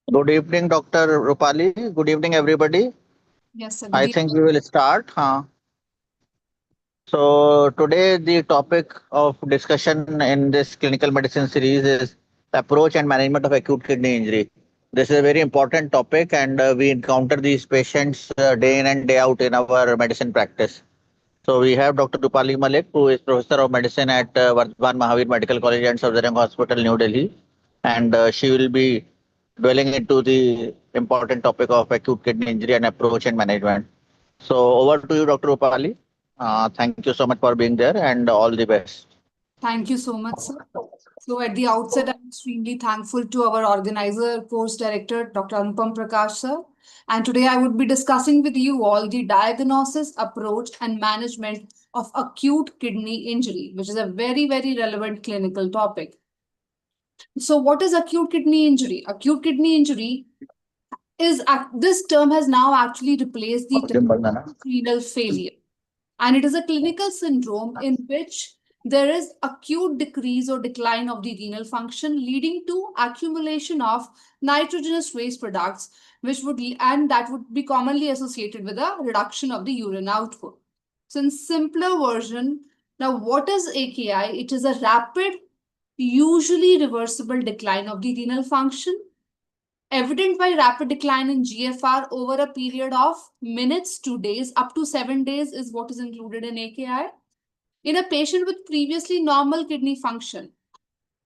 Good evening, Dr. Rupali. Good evening, everybody. Yes, sir. Good I evening. think we will start. So today the topic of discussion in this clinical medicine series is approach and management of acute kidney injury. This is a very important topic, and we encounter these patients day in and day out in our medicine practice. So we have Dr. Rupali Malik, who is Professor of Medicine at Vardhan Mahavir Medical College and Safdarjung Hospital, New Delhi, and she will be dwelling into the important topic of acute kidney injury and approach and management. So over to you, Dr. Rupali. Thank you so much for being there, and all the best. Thank you so much, sir. So at the outset, I'm extremely thankful to our organizer, course director, Dr. Anupam Prakash, sir. And today I would be discussing with you all the diagnosis, approach, and management of acute kidney injury, which is a very, very relevant clinical topic. So what is acute kidney injury? Acute kidney injury this term has now actually replaced the term renal failure. And it is a clinical syndrome in which there is acute decrease or decline of the renal function leading to accumulation of nitrogenous waste products, and that would be commonly associated with a reduction of the urine output. So in simpler version, now what is AKI? It is a rapid, usually reversible decline of the renal function evident by rapid decline in GFR over a period of minutes to days, up to 7 days is what is included in AKI. In a patient with previously normal kidney function,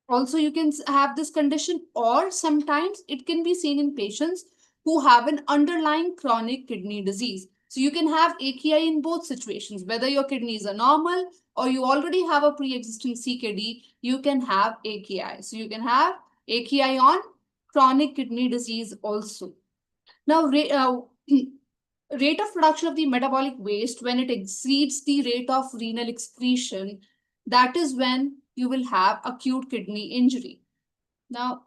also you can have this condition, or sometimes it can be seen in patients who have an underlying chronic kidney disease. So you can have AKI in both situations, whether your kidneys are normal or you already have a pre-existing CKD, you can have AKI. So you can have AKI on chronic kidney disease also. Now, rate of production of the metabolic waste, when it exceeds the rate of renal excretion, that is when you will have acute kidney injury. Now,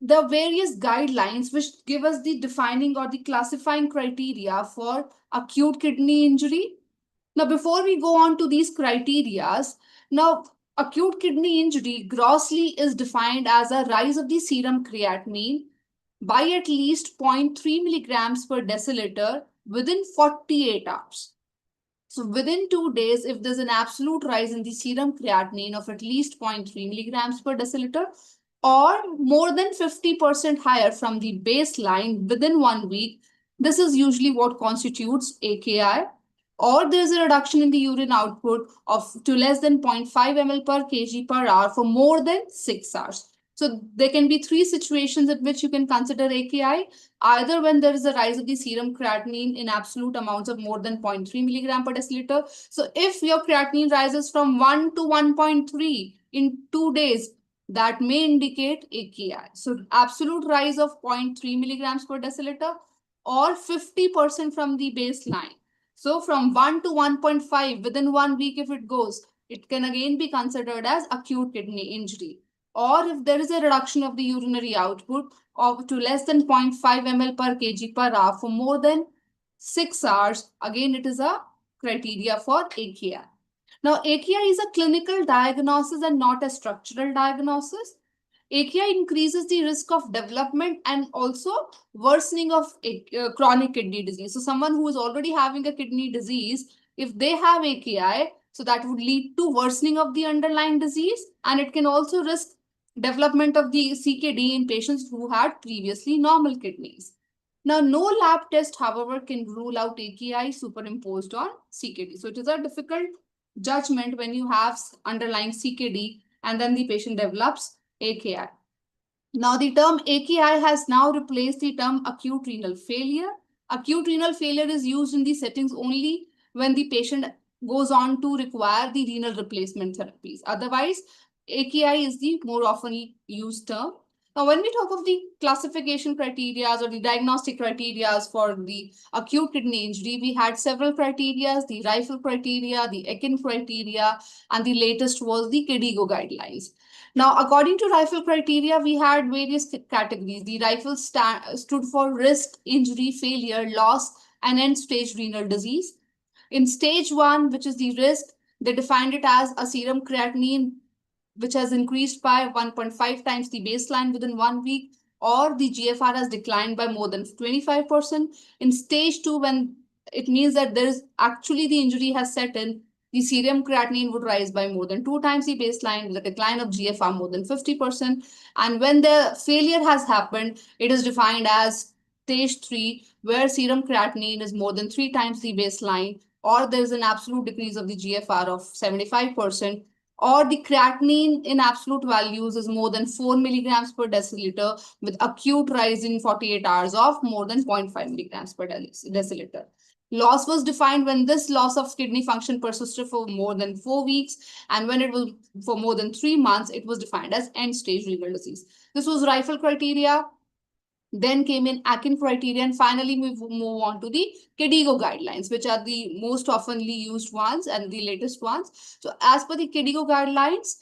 the various guidelines which give us the defining or the classifying criteria for acute kidney injury. Now, before we go on to these criterias, now acute kidney injury grossly is defined as a rise of the serum creatinine by at least 0.3 milligrams per deciliter within 48 hours. So within 2 days, if there's an absolute rise in the serum creatinine of at least 0.3 milligrams per deciliter or more than 50% higher from the baseline within 1 week, this is usually what constitutes AKI. Or there's a reduction in the urine output of to less than 0.5 ml per kg per hour for more than 6 hours. So there can be three situations at which you can consider AKI, either when there is a rise of the serum creatinine in absolute amounts of more than 0.3 milligram per deciliter. So if your creatinine rises from 1 to 1.3 in 2 days, that may indicate AKI. So absolute rise of 0.3 milligrams per deciliter or 50% from the baseline. So from 1 to 1.5 within 1 week, if it goes, it can again be considered as acute kidney injury. Or if there is a reduction of the urinary output of to less than 0.5 ml per kg per hour for more than 6 hours, again it is a criteria for AKI. Now, AKI is a clinical diagnosis and not a structural diagnosis. AKI increases the risk of development and also worsening of chronic kidney disease. So someone who is already having a kidney disease, if they have AKI, so that would lead to worsening of the underlying disease, and it can also risk development of the CKD in patients who had previously normal kidneys. Now, no lab test, however, can rule out AKI superimposed on CKD. So it is a difficult judgment when you have underlying CKD and then the patient develops AKI. Now, the term AKI has now replaced the term acute renal failure. Acute renal failure is used in these settings only when the patient goes on to require the renal replacement therapies. Otherwise, AKI is the more often used term. Now, when we talk of the classification criteria or the diagnostic criteria for the acute kidney injury, we had several criteria, the Rifle criteria, the Akin criteria, and the latest was the KDIGO guidelines. Now, according to Rifle criteria, we had various categories. The Rifle stood for risk, injury, failure, loss, and end-stage renal disease. In stage 1, which is the risk, they defined it as a serum creatinine which has increased by 1.5 times the baseline within 1 week, or the GFR has declined by more than 25%. In stage 2, when it means that there is actually the injury has set in, the serum creatinine would rise by more than 2 times the baseline with a decline of GFR more than 50%. And when the failure has happened, it is defined as stage 3, where serum creatinine is more than 3 times the baseline, or there is an absolute decrease of the GFR of 75%, or the creatinine in absolute values is more than 4 milligrams per deciliter with acute rise in 48 hours of more than 0.5 milligrams per deciliter. Loss was defined when this loss of kidney function persisted for more than 4 weeks, and when it was for more than 3 months, it was defined as end-stage renal disease. This was Rifle criteria. Then came in AKI criteria, and finally we move on to the KDIGO guidelines, which are the most oftenly used ones and the latest ones. So as per the KDIGO guidelines,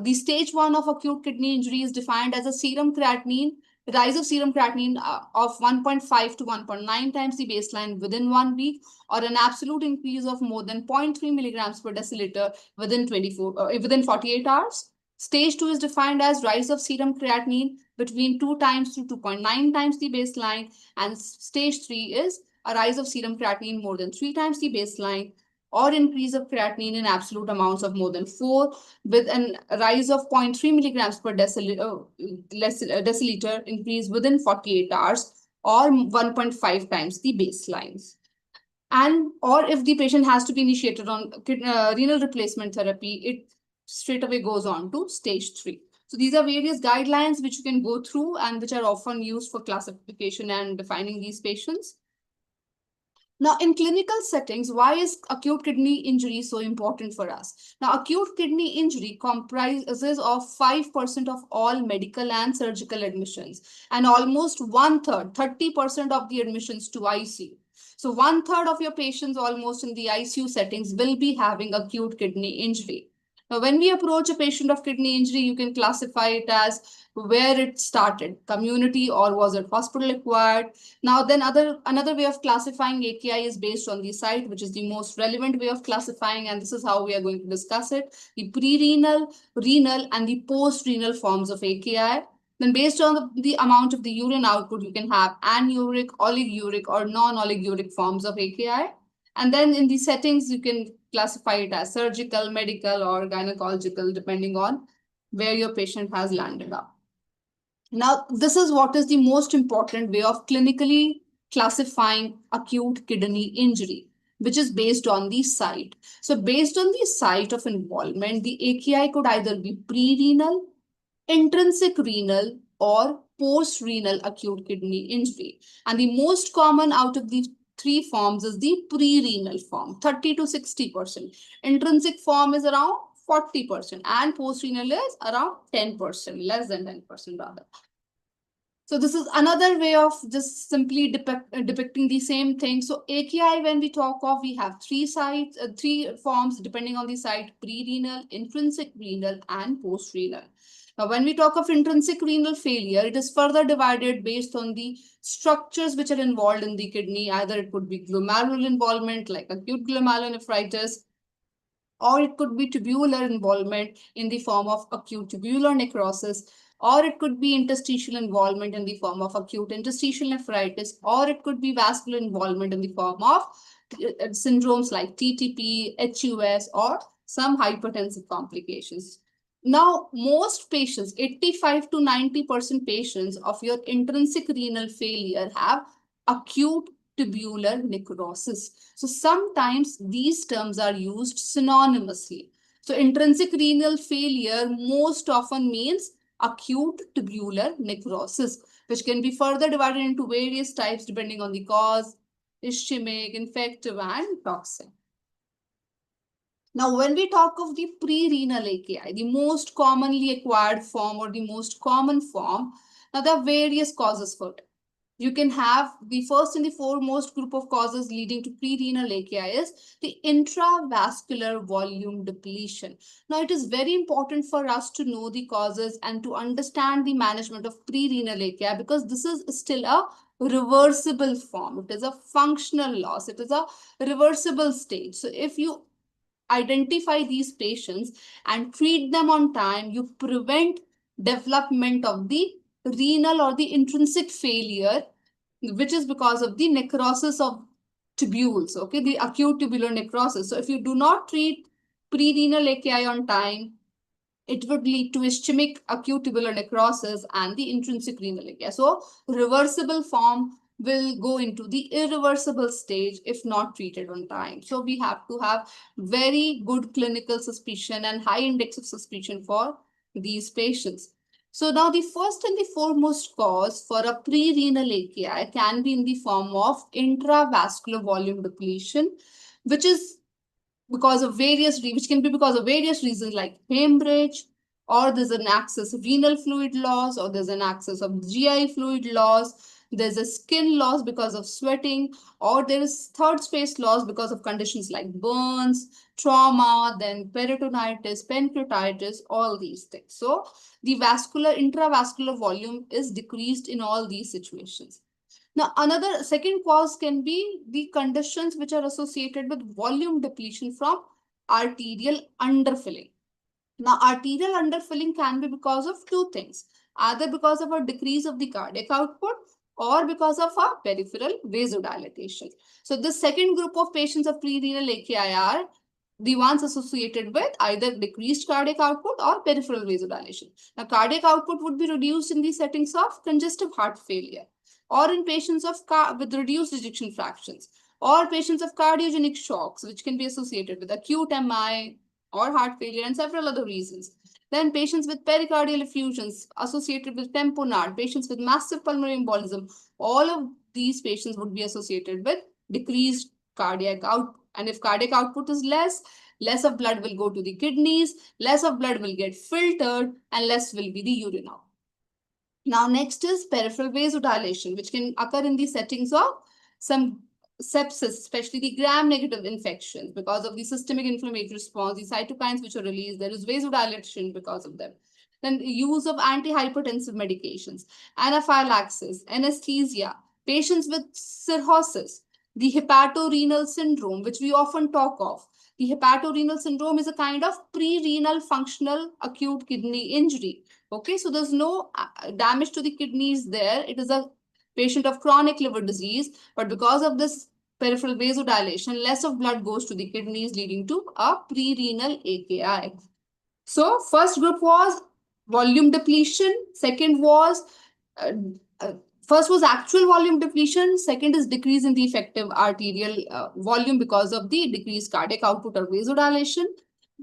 the stage 1 of acute kidney injury is defined as a serum creatinine, rise of serum creatinine of 1.5 to 1.9 times the baseline within 1 week, or an absolute increase of more than 0.3 milligrams per deciliter within 48 hours. Stage 2 is defined as rise of serum creatinine between 2 times to 2.9 times the baseline, and stage 3 is a rise of serum creatinine more than 3 times the baseline, or increase of creatinine in absolute amounts of more than 4, with a rise of 0.3 milligrams per deciliter increase within 48 hours, or 1.5 times the baselines. And or if the patient has to be initiated on renal replacement therapy, it straight away goes on to stage 3. So these are various guidelines which you can go through and which are often used for classification and defining these patients. Now, in clinical settings, why is acute kidney injury so important for us? Now, acute kidney injury comprises of 5% of all medical and surgical admissions, and almost 1/3, 30% of the admissions to ICU. So 1/3 of your patients almost in the ICU settings will be having acute kidney injury. Now, when we approach a patient of kidney injury, you can classify it as where it started, community, or was it hospital acquired. Now, then another way of classifying AKI is based on the site, which is the most relevant way of classifying, and this is how we are going to discuss it: the pre-renal, renal, and the post-renal forms of AKI. Then based on the amount of the urine output, you can have anuric, oliguric, or non-oliguric forms of AKI. And then in the settings, you can classify it as surgical, medical, or gynecological, depending on where your patient has landed up. Now, this is what is the most important way of clinically classifying acute kidney injury, which is based on the site. So based on the site of involvement, the AKI could either be pre-renal, intrinsic renal, or post-renal acute kidney injury. And the most common out of these 3 forms is the pre-renal form, 30 to 60%. Intrinsic form is around 40%, and post-renal is around 10%, less than 10% rather. So this is another way of just simply depicting the same thing. So AKI, when we talk of, we have 3 forms depending on the site: pre-renal, intrinsic renal, and post-renal. Now, when we talk of intrinsic renal failure, it is further divided based on the structures which are involved in the kidney. Either it could be glomerular involvement, like acute glomerulonephritis, or it could be tubular involvement in the form of acute tubular necrosis, or it could be interstitial involvement in the form of acute interstitial nephritis, or it could be vascular involvement in the form of syndromes like TTP, HUS, or some hypertensive complications. Now, most patients, 85 to 90% patients of your intrinsic renal failure have acute tubular necrosis. So sometimes these terms are used synonymously. So intrinsic renal failure most often means acute tubular necrosis, which can be further divided into various types depending on the cause: ischemic, infective, and toxic. Now, when we talk of the pre-renal AKI, the most commonly acquired form or the most common form, now there are various causes for it. You can have the first and the foremost group of causes leading to pre-renal AKI is the intravascular volume depletion. Now, it is very important for us to know the causes and to understand the management of pre-renal AKI, because this is still a reversible form. It is a functional loss. It is a reversible stage. So if you identify these patients and treat them on time, you prevent development of the renal or the intrinsic failure, which is because of the necrosis of tubules, okay, the acute tubular necrosis. So if you do not treat pre-renal AKI on time, it would lead to ischemic acute tubular necrosis and the intrinsic renal AKI. So reversible form will go into the irreversible stage if not treated on time. So we have to have very good clinical suspicion and high index of suspicion for these patients. So now the first and the foremost cause for a pre-renal AKI can be in the form of intravascular volume depletion, which is because of which can be because of various reasons like hemorrhage, or there's an excess of renal fluid loss, or there's an excess of GI fluid loss, there's a skin loss because of sweating, or there is third space loss because of conditions like burns, trauma, then peritonitis, pancreatitis, all these things. So the intravascular volume is decreased in all these situations. Now, another second cause can be the conditions which are associated with volume depletion from arterial underfilling. Now, arterial underfilling can be because of two things, either because of a decrease of the cardiac output or because of a peripheral vasodilatation. So, the second group of patients of pre-renal AKI are the ones associated with either decreased cardiac output or peripheral vasodilation. Now, cardiac output would be reduced in the settings of congestive heart failure, or in patients with reduced ejection fractions, or patients of cardiogenic shocks, which can be associated with acute MI or heart failure and several other reasons. Then patients with pericardial effusions associated with tamponade, patients with massive pulmonary embolism, all of these patients would be associated with decreased cardiac output. And if cardiac output is less of blood will go to the kidneys, less of blood will get filtered, and less will be the urine out. Now, next is peripheral vasodilation, which can occur in the settings of some sepsis, especially the gram-negative infections, because of the systemic inflammatory response, the cytokines which are released, there is vasodilation because of them. Then the use of antihypertensive medications, anaphylaxis, anesthesia, patients with cirrhosis, the hepatorenal syndrome, which we often talk of. The hepatorenal syndrome is a kind of pre-renal functional acute kidney injury. Okay, so there's no damage to the kidneys there. It is a patient of chronic liver disease, but because of this peripheral vasodilation, less of blood goes to the kidneys, leading to a pre-renal AKI. So first group was volume depletion. Second was first was actual volume depletion. Second is decrease in the effective arterial volume because of the decreased cardiac output or vasodilation.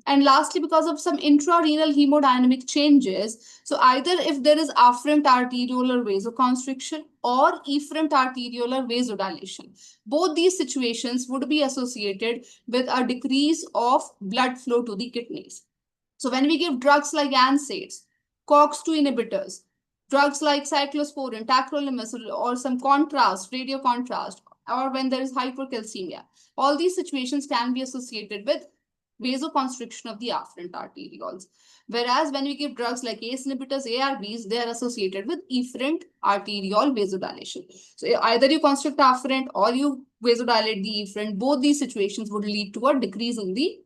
And lastly, because of some intrarenal hemodynamic changes. So either if there is afferent arteriolar vasoconstriction or efferent arteriolar vasodilation, both these situations would be associated with a decrease of blood flow to the kidneys. So when we give drugs like NSAIDs, COX-2 inhibitors, drugs like cyclosporin, tacrolimus, or some contrast, radio contrast, or when there is hypercalcemia, all these situations can be associated with vasoconstriction of the afferent arterioles. Whereas when we give drugs like ACE inhibitors, ARBs, they are associated with efferent arteriole vasodilation. So either you constrict afferent or you vasodilate the efferent, both these situations would lead to a decrease in the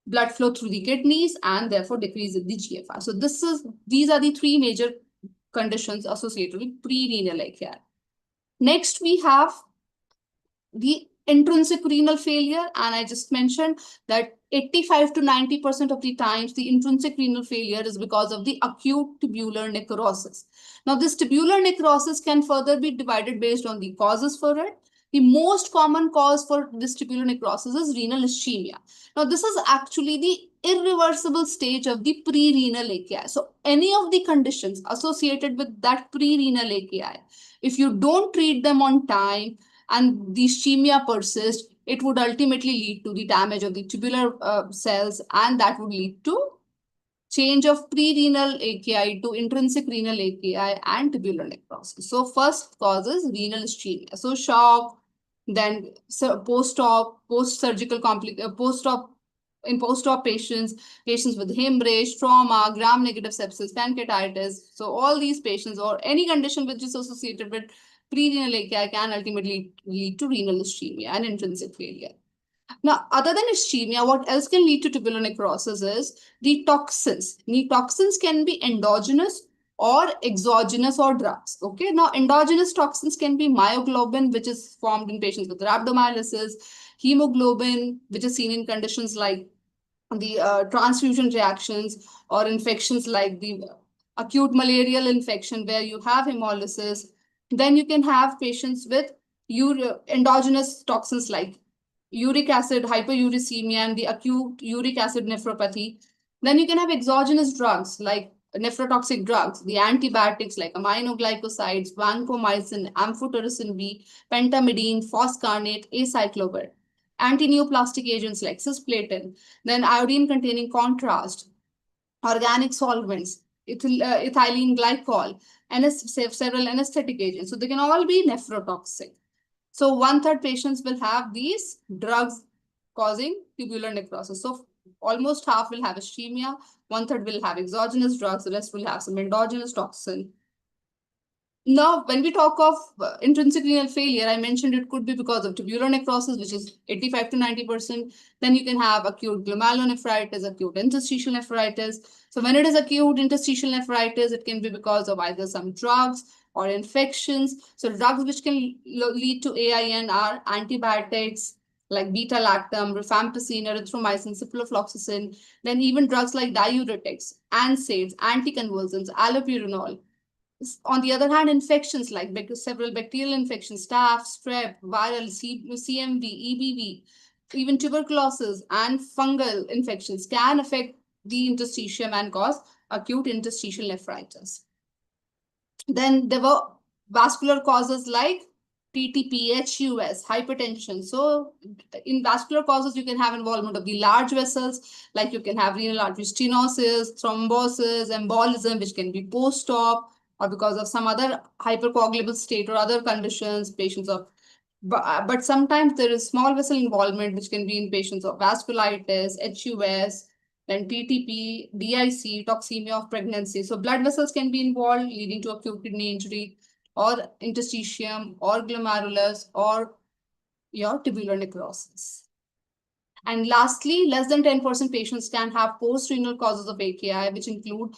blood flow through the kidneys and therefore decrease in the GFR. So these are the three major conditions associated with pre-renal AKI. Next, we have the intrinsic renal failure, and I just mentioned that 85 to 90% of the times the intrinsic renal failure is because of the acute tubular necrosis. Now, this tubular necrosis can further be divided based on the causes for it. The most common cause for this tubular necrosis is renal ischemia. Now, this is actually the irreversible stage of the pre-renal AKI. So, any of the conditions associated with that pre-renal AKI, if you don't treat them on time, and the ischemia persists, it would ultimately lead to the damage of the tubular cells, and that would lead to change of pre-renal AKI to intrinsic renal AKI and tubular necrosis. So first cause is renal ischemia. So shock, then post-op, post-surgical post-op in post-op patients with hemorrhage, trauma, gram-negative sepsis, pancreatitis. So all these patients or any condition which is associated with pre-renal AKI can ultimately lead to renal ischemia and intrinsic failure. Now, other than ischemia, what else can lead to tubular necrosis is the toxins. The toxins can be endogenous or exogenous or drugs. Okay. Now, endogenous toxins can be myoglobin, which is formed in patients with rhabdomyolysis, hemoglobin, which is seen in conditions like the transfusion reactions or infections like the acute malarial infection where you have hemolysis. Then you can have patients with endogenous toxins like uric acid hyperuricemia and the acute uric acid nephropathy. Then you can have exogenous drugs like nephrotoxic drugs, the antibiotics like aminoglycosides, vancomycin, amphotericin B, pentamidine, foscarnate, acyclovir, antineoplastic agents like cisplatin, then iodine-containing contrast, organic solvents, ethylene glycol, and several anesthetic agents. So they can all be nephrotoxic. So one-third patients will have these drugs causing tubular necrosis. So almost half will have ischemia, one-third will have exogenous drugs, the rest will have some endogenous toxin. Now, when we talk of intrinsic renal failure, I mentioned it could be because of tubular necrosis, which is 85 to 90%. Then you can have acute glomerulonephritis, acute interstitial nephritis. So when it is acute interstitial nephritis, it can be because of either some drugs or infections. So drugs which can lead to AIN are antibiotics like beta-lactam, rifampicin, erythromycin, ciprofloxacin. Then even drugs like diuretics, NSAIDs, anticonvulsants, allopurinol. On the other hand, infections like several bacterial infections, staph, strep, viral, CMV, EBV, even tuberculosis and fungal infections can affect the interstitium and cause acute interstitial nephritis. Then there were vascular causes like TTP, HUS, hypertension. So in vascular causes, you can have involvement of the large vessels, like you can have renal artery stenosis, thrombosis, embolism, which can be post-op, or because of some other hypercoagulable state or other conditions, patients of, but sometimes there is small vessel involvement, which can be in patients of vasculitis, HUS, then TTP, DIC, toxemia of pregnancy. So blood vessels can be involved, leading to acute kidney injury or interstitium or glomerulus or your tubular necrosis. And lastly, less than 10% patients can have post-renal causes of AKI, which include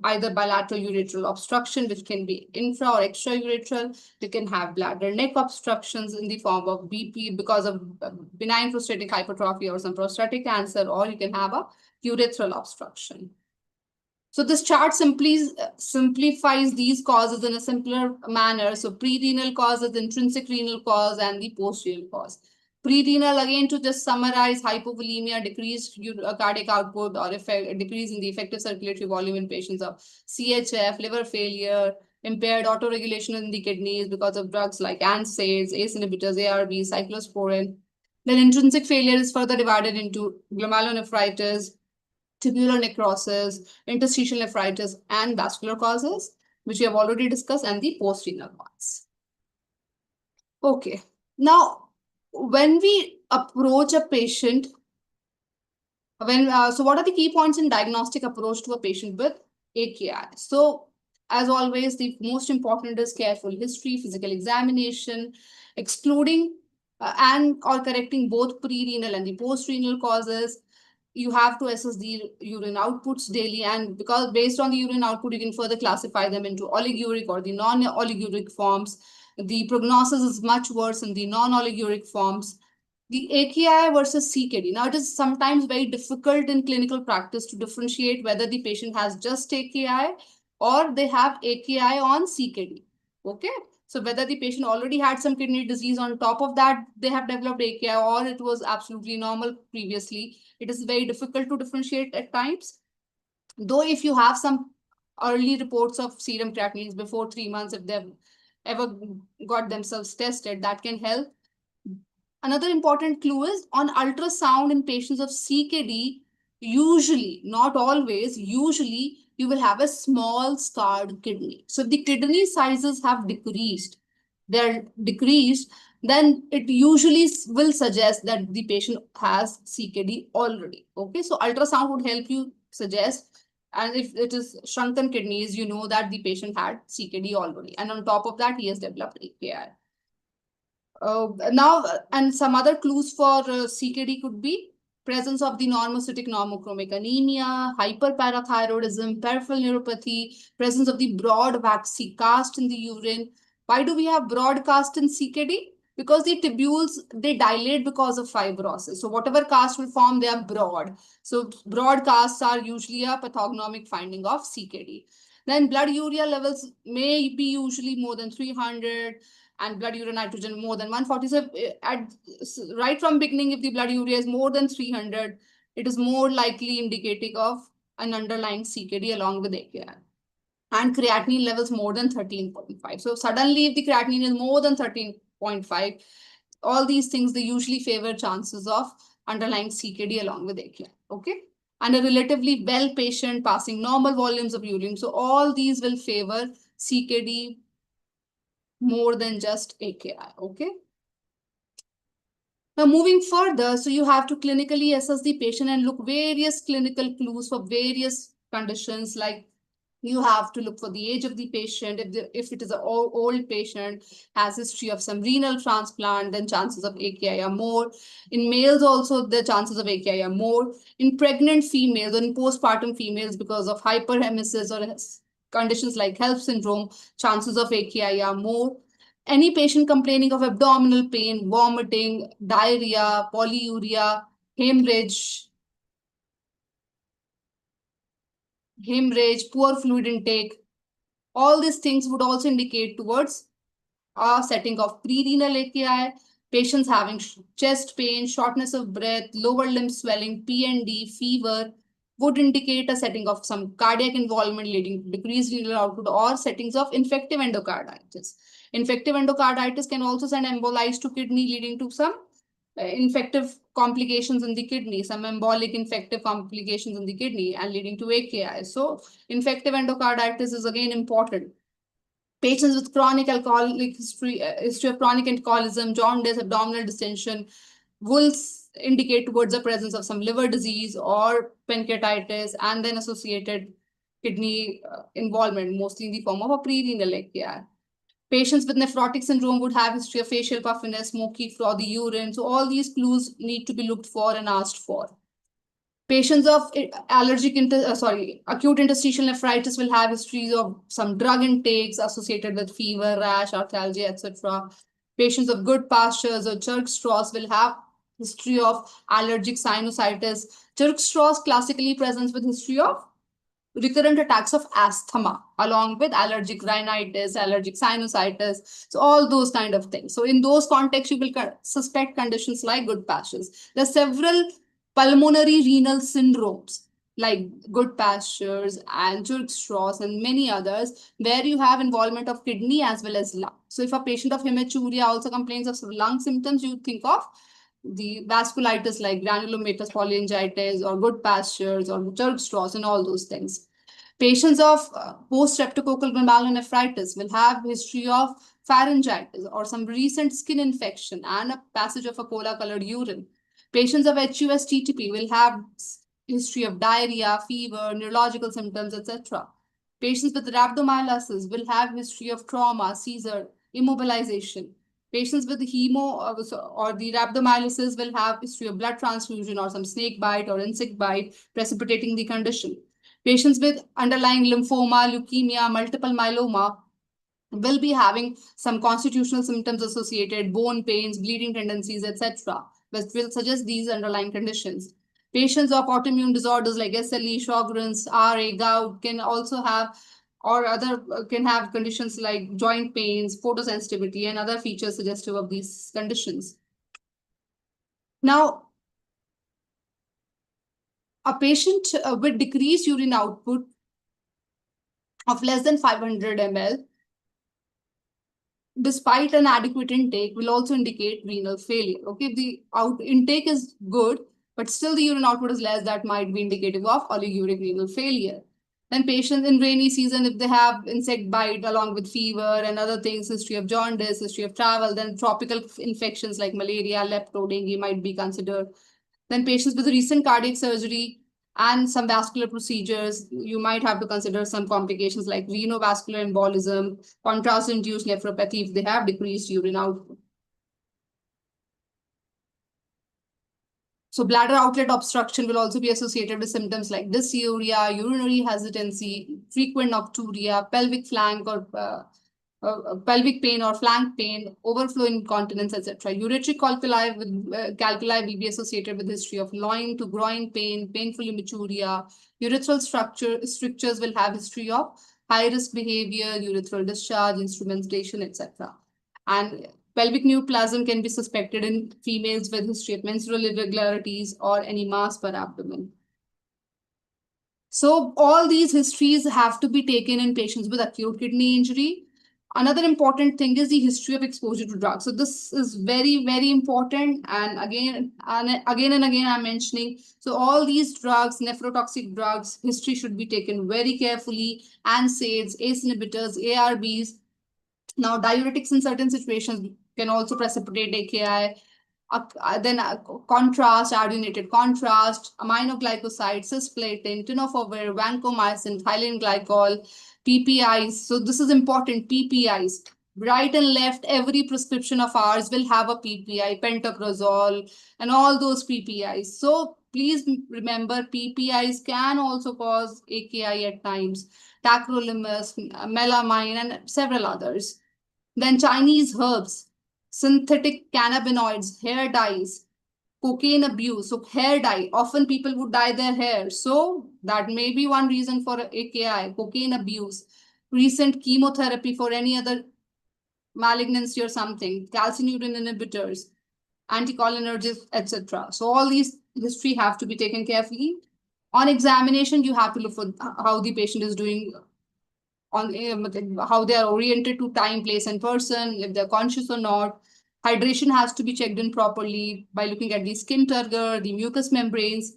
either bilateral ureteral obstruction, which can be intra or extraureteral. They can have bladder neck obstructions in the form of BP because of benign prostatic hypertrophy or some prostatic cancer, or you can have a urethral obstruction. So this chart simplifies these causes in a simpler manner. So pre-renal cause is intrinsic renal cause and the post-renal cause. Pre-renal, again, to just summarize, hypovolemia, decreased cardiac output or decrease in the effective circulatory volume in patients of CHF, liver failure, impaired autoregulation in the kidneys because of drugs like NSAIDs, ACE inhibitors, ARBs, cyclosporin. Then intrinsic failure is further divided into glomerulonephritis, tubular necrosis, interstitial nephritis, and vascular causes, which we have already discussed, and the post-renal ones. Okay. Now, when we approach a patient, so what are the key points in diagnostic approach to a patient with AKI? So, as always, the most important is careful history, physical examination, excluding and or correcting both pre-renal and the post-renal causes. You have to assess the urine outputs daily, and because based on the urine output, you can further classify them into oliguric or the non-oliguric forms. The prognosis is much worse in the non-oliguric forms. The AKI versus CKD. Now, it is sometimes very difficult in clinical practice to differentiate whether the patient has just AKI or they have AKI on CKD. Okay. So whether the patient already had some kidney disease on top of that, they have developed AKI, or it was absolutely normal previously. It is very difficult to differentiate at times. Though if you have some early reports of serum creatinines before 3 months, if they've ever got themselves tested, that can help. Another important clue is on ultrasound in patients of CKD, usually, not always, usually you will have a small scarred kidney. So if the kidney sizes have decreased, they're decreased, then it usually will suggest that the patient has CKD already. Okay, so ultrasound would help you suggest. And if it is shrunken kidneys, you know that the patient had CKD already. And on top of that, he has developed AKI. And some other clues for CKD could be presence of the normocytic normochromic anemia, hyperparathyroidism, peripheral neuropathy, presence of the broad waxy cast in the urine. Why do we have broad cast in CKD? Because the tubules, they dilate because of fibrosis. So whatever cast will form, they are broad. So broad casts are usually a pathognomic finding of CKD. Then blood urea levels may be usually more than 300, and blood urea nitrogen more than 140. So right from beginning, if the blood urea is more than 300, it is more likely indicating of an underlying CKD along with AKI. And creatinine levels more than 13.5. So suddenly, if the creatinine is more than 13.5, all these things, they usually favor chances of underlying CKD along with AKI. Okay. And a relatively well patient passing normal volumes of urine. So all these will favor CKD more than just AKI. Okay. Now, moving further, so you have to clinically assess the patient and look various clinical clues for various conditions. Like you have to look for the age of the patient. If it is an old patient, has history of some renal transplant, then chances of AKI are more. In males also, the chances of AKI are more. In pregnant females or in postpartum females, because of hyperemesis or conditions like HELLP syndrome, chances of AKI are more. Any patient complaining of abdominal pain, vomiting, diarrhea, polyuria, hemorrhage, poor fluid intake, all these things would also indicate towards a setting of pre-renal AKI. Patients having chest pain, shortness of breath, lower limb swelling, PND, fever would indicate a setting of some cardiac involvement leading to decreased renal output, or settings of infective endocarditis. Infective endocarditis can also send embolize to kidney, leading to some infective complications in the kidney, some embolic infective complications in the kidney and leading to AKI. So infective endocarditis is again important. Patients with chronic alcoholic history of chronic alcoholism, jaundice, abdominal distension will indicate towards the presence of some liver disease or pancreatitis and then associated kidney involvement, mostly in the form of a pre-renal AKI. Patients with nephrotic syndrome would have history of facial puffiness, smoky, frothy urine. So all these clues need to be looked for and asked for. Patients of acute interstitial nephritis will have histories of some drug intakes associated with fever, rash, arthalgia, etc. Patients of good pastures or jerk straws will have history of allergic sinusitis. Jerk straws classically presents with history of recurrent attacks of asthma along with allergic rhinitis, allergic sinusitis, so all those kind of things. So in those contexts, you will suspect conditions like good pastures. There are several pulmonary renal syndromes like good pastures and jerk straws and many others, where you have involvement of kidney as well as lung. So if a patient of hematuria also complains of lung symptoms, you think of the vasculitis like granulomatous polyangiitis or good pastures or jerk straws and all those things. Patients of post-streptococcal glomerulonephritis will have history of pharyngitis or some recent skin infection and a passage of a cola-colored urine. Patients of HUS-TTP will have history of diarrhea, fever, neurological symptoms, etc. Patients with rhabdomyolysis will have history of trauma, seizure, immobilization. Patients with hemo or the rhabdomyolysis will have history of blood transfusion or some snake bite or insect bite precipitating the condition. Patients with underlying lymphoma, leukemia, multiple myeloma will be having some constitutional symptoms associated, bone pains, bleeding tendencies, etc., which will suggest these underlying conditions. Patients of autoimmune disorders like SLE, Sjogren's, RA, gout can also have or other can have conditions like joint pains, photosensitivity, and other features suggestive of these conditions. Now, a patient with decreased urine output of less than 500 ml, despite an adequate intake, will also indicate renal failure. Okay, if the intake is good, but still the urine output is less, that might be indicative of oliguric renal failure. Then patients in rainy season, if they have insect bite along with fever and other things, history of jaundice, history of travel, then tropical infections like malaria, lepto, dengue might be considered. Then patients with recent cardiac surgery and some vascular procedures, you might have to consider some complications like renovascular embolism, contrast-induced nephropathy if they have decreased urine output. So bladder outlet obstruction will also be associated with symptoms like dysuria, urinary hesitancy, frequent nocturia, pelvic flank or pelvic pain or flank pain, overflow incontinence, etc. Ureteric calculi will be associated with history of loin to groin pain, painful hematuria. Urethral strictures will have history of high risk behavior, urethral discharge, instrumentation, etc. And pelvic neoplasm can be suspected in females with history of menstrual irregularities or any mass per abdomen. So all these histories have to be taken in patients with acute kidney injury. Another important thing is the history of exposure to drugs. So this is very, very important. And again and again, I'm mentioning. So all these drugs, nephrotoxic drugs, history should be taken very carefully. NSAIDs, ACE inhibitors, ARBs. Now, diuretics in certain situations can also precipitate AKI. Then contrast, iodinated contrast, aminoglycoside, cisplatin, tenofovir, vancomycin, ethylene glycol, PPIs. So this is important, PPIs. Right and left, every prescription of ours will have a PPI, pantoprazole, and all those PPIs. So please remember, PPIs can also cause AKI at times, tacrolimus, melamine, and several others. Then Chinese herbs, synthetic cannabinoids, hair dyes, cocaine abuse. So hair dye, often people would dye their hair. So that may be one reason for AKI, cocaine abuse, recent chemotherapy for any other malignancy or something, calcineurin inhibitors, anticholinergics, etc. So all these history have to be taken carefully. On examination, you have to look for how the patient is doing on how they are oriented to time, place, and person, if they're conscious or not. Hydration has to be checked in properly by looking at the skin turgor, the mucous membranes,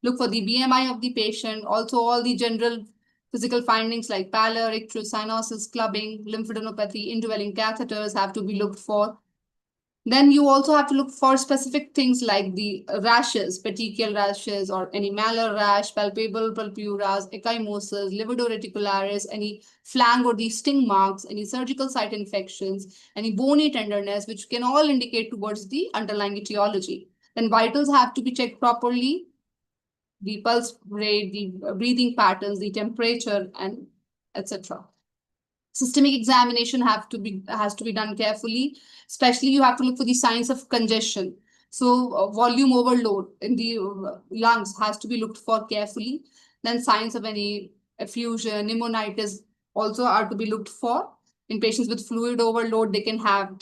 look for the BMI of the patient, also all the general physical findings like pallor, icterus, cyanosis, clubbing, lymphadenopathy, indwelling catheters have to be looked for. Then you also have to look for specific things like the rashes, petechial rashes or any malar rash, palpable purpuras, ecchymosis, livedo reticularis, any flang or the sting marks, any surgical site infections, any bony tenderness, which can all indicate towards the underlying etiology. Then vitals have to be checked properly, the pulse rate, the breathing patterns, the temperature, and etc. Systemic examination has to be done carefully. Especially you have to look for the signs of congestion. So volume overload in the lungs has to be looked for carefully. Then signs of any effusion, pneumonitis also are to be looked for. In patients with fluid overload, they can have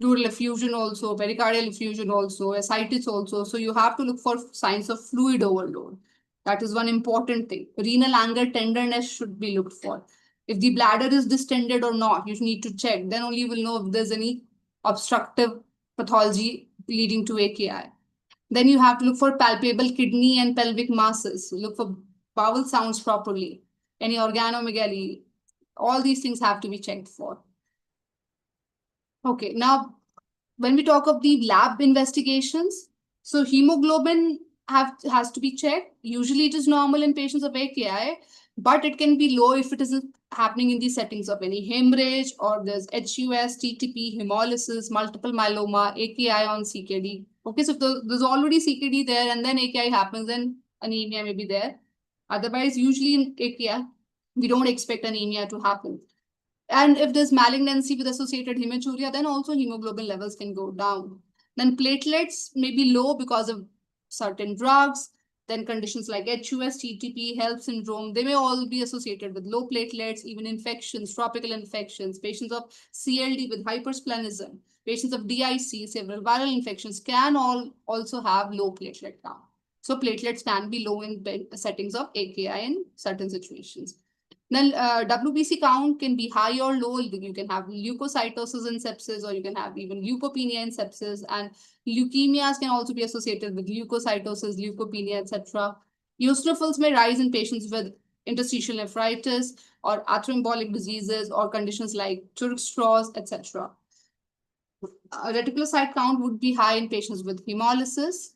pleural effusion also, pericardial effusion also, ascites also. So you have to look for signs of fluid overload. That is one important thing. Renal anger tenderness should be looked for. If the bladder is distended or not, you need to check. Then only you will know if there's any obstructive pathology leading to AKI. Then you have to look for palpable kidney and pelvic masses. Look for bowel sounds properly. Any organomegaly. All these things have to be checked for. Okay, now when we talk of the lab investigations, so hemoglobin has to be checked. Usually it is normal in patients of AKI, but it can be low if it is happening in the settings of any hemorrhage or there's HUS, TTP, hemolysis, multiple myeloma, AKI on CKD. Okay, so if there's already CKD there and then AKI happens, then anemia may be there. Otherwise, usually in AKI, we don't expect anemia to happen. And if there's malignancy with associated hematuria, then also hemoglobin levels can go down. Then platelets may be low because of certain drugs. Then conditions like HUS, TTP, HELLP syndrome, they may all be associated with low platelets, even infections, tropical infections, patients of CLD with hypersplenism, patients of DIC, several viral infections can all also have low platelet count. So platelets can be low in settings of AKI in certain situations. Then WBC count can be high or low. You can have leukocytosis in sepsis, or you can have even leukopenia in sepsis. And leukemias can also be associated with leukocytosis, leukopenia, etc. Eosinophils may rise in patients with interstitial nephritis or arthromembolic diseases or conditions like Turk straws, etc. Reticulocyte count would be high in patients with hemolysis.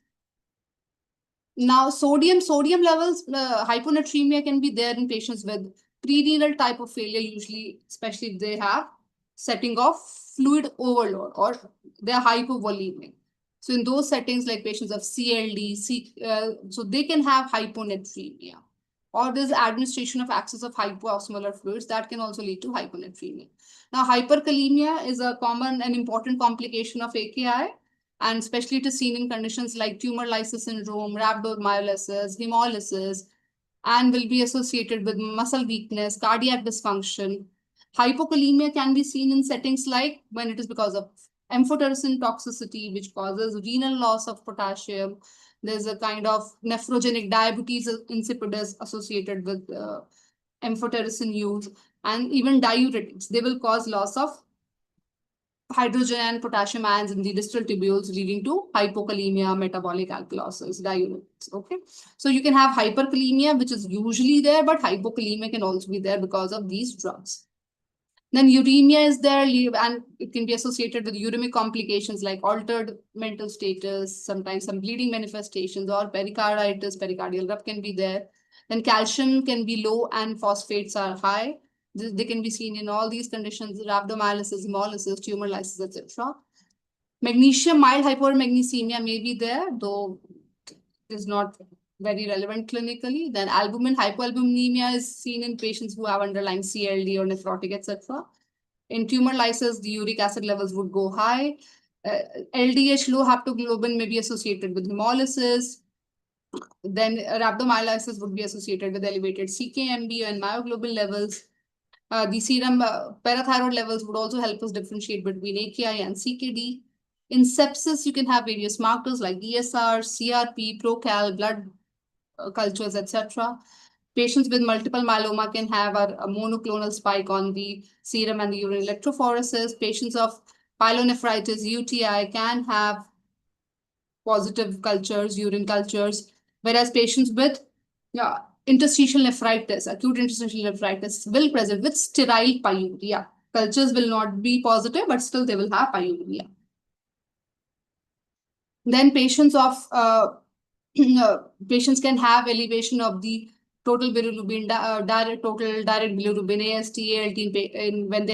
Now, sodium levels, hyponatremia can be there in patients with prerenal type of failure, usually, especially if they have setting of fluid overload or they are hypovolemic. So in those settings, like patients of CLD, so they can have hyponatremia. Or there's administration of excess of hypoosmolar fluids that can also lead to hyponatremia. Now, hyperkalemia is a common and important complication of AKI, and especially it is seen in conditions like tumor lysis syndrome, rhabdomyolysis, hemolysis, and will be associated with muscle weakness, cardiac dysfunction. Hypokalemia can be seen in settings like when it is because of amphotericin toxicity, which causes renal loss of potassium. There's a kind of nephrogenic diabetes insipidus associated with amphotericin use, and even diuretics. They will cause loss of hydrogen and potassium ions in the distal tubules, leading to hypokalemia, metabolic alkalosis, diuretics. Okay, so you can have hyperkalemia, which is usually there, but hypokalemia can also be there because of these drugs. Then uremia is there, and it can be associated with uremic complications like altered mental status, sometimes some bleeding manifestations, or pericarditis, pericardial rupture can be there. Then calcium can be low and phosphates are high. They can be seen in all these conditions: rhabdomyolysis, hemolysis, tumor lysis, etc. Magnesium, mild hypomagnesemia may be there, though it is not very relevant clinically. Then albumin, hypoalbuminemia is seen in patients who have underlying CLD or nephrotic, etc. In tumor lysis, the uric acid levels would go high. LDH, low haptoglobin, may be associated with hemolysis. Then rhabdomyolysis would be associated with elevated CKMB and myoglobin levels. The serum parathyroid levels would also help us differentiate between AKI and CKD. In sepsis, you can have various markers like ESR, CRP, procal, blood cultures, etc. Patients with multiple myeloma can have a monoclonal spike on the serum and the urine electrophoresis. Patients of pyelonephritis, UTI, can have positive cultures, urine cultures, whereas patients with interstitial nephritis, acute interstitial nephritis, will present with sterile pyuria. Cultures will not be positive, but still they will have pyuria. Then patients can have elevation of the total bilirubin, total direct bilirubin, AST, ALT, when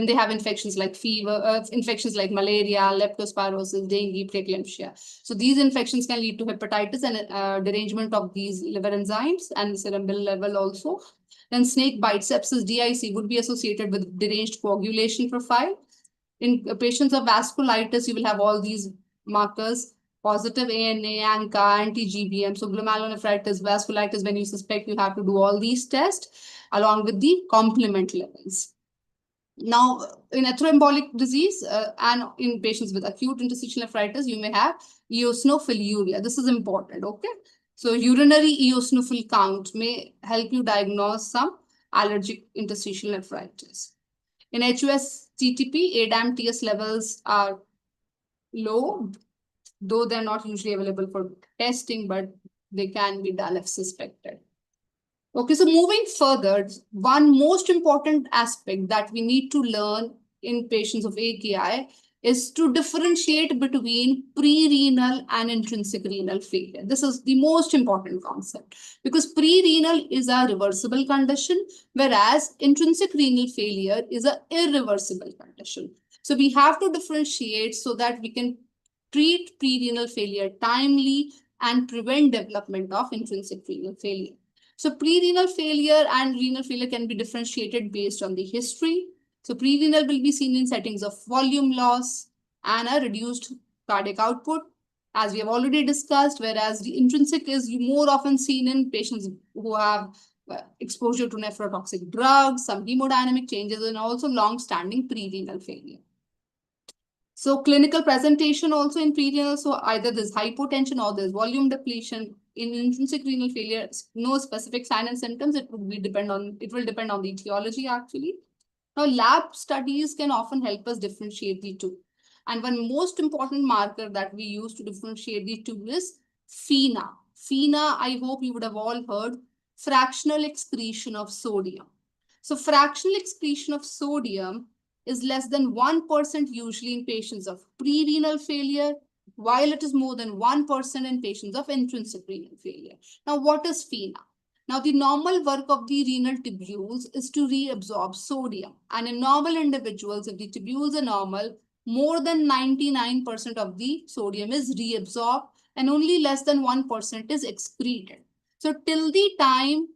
they have infections like fever, infections like malaria, leptospirosis, dengue, preeclampsia. So these infections can lead to hepatitis and derangement of these liver enzymes and serum bil level also. Then snake bite, sepsis, DIC would be associated with deranged coagulation profile. In patients of vasculitis, you will have all these markers: positive ANA, ANCA, anti-GBM. So glomerulonephritis, vasculitis, when you suspect, you have to do all these tests along with the complement levels. Now, in thromboembolic disease and in patients with acute interstitial nephritis, you may have eosinophiliuria. This is important, okay? So urinary eosinophil count may help you diagnose some allergic interstitial nephritis. In HUS-CTP, ADAM TS levels are low, though they're not usually available for testing, but they can be done if suspected. Okay, so moving further, one most important aspect that we need to learn in patients of AKI is to differentiate between pre-renal and intrinsic renal failure. This is the most important concept because pre-renal is a reversible condition, whereas intrinsic renal failure is an irreversible condition. So we have to differentiate so that we can treat pre-renal failure timely and prevent development of intrinsic renal failure. So pre-renal failure and renal failure can be differentiated based on the history. So pre-renal will be seen in settings of volume loss and a reduced cardiac output, as we have already discussed, whereas the intrinsic is more often seen in patients who have exposure to nephrotoxic drugs, some hemodynamic changes, and also long-standing pre-renal failure. So clinical presentation also in pre-renal, so either there's hypotension or there's volume depletion. In intrinsic renal failure, no specific sign and symptoms. It will depend on the etiology actually. Now, lab studies can often help us differentiate the two. And one most important marker that we use to differentiate the two is FeNA. FeNA, I hope you would have all heard, fractional excretion of sodium. So fractional excretion of sodium is less than 1% usually in patients of pre-renal failure, while it is more than 1% in patients of intrinsic renal failure. Now, what is FeNA? Now, the normal work of the renal tubules is to reabsorb sodium. And in normal individuals, if the tubules are normal, more than 99% of the sodium is reabsorbed and only less than 1% is excreted. So till the time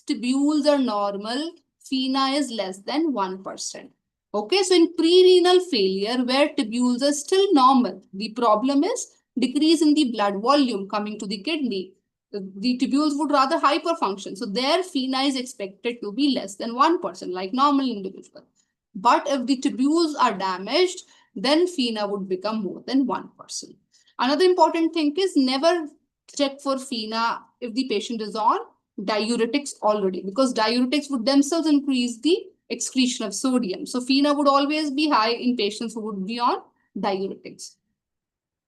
tubules are normal, FeNA is less than 1%. Okay, so in pre-renal failure, where tubules are still normal, the problem is decrease in the blood volume coming to the kidney. The tubules would rather hyperfunction. So their FeNA is expected to be less than 1%, like normal individual. But if the tubules are damaged, then FeNA would become more than 1%. Another important thing is never check for FeNA if the patient is on diuretics already, because diuretics would themselves increase the excretion of sodium. So FeNA would always be high in patients who would be on diuretics.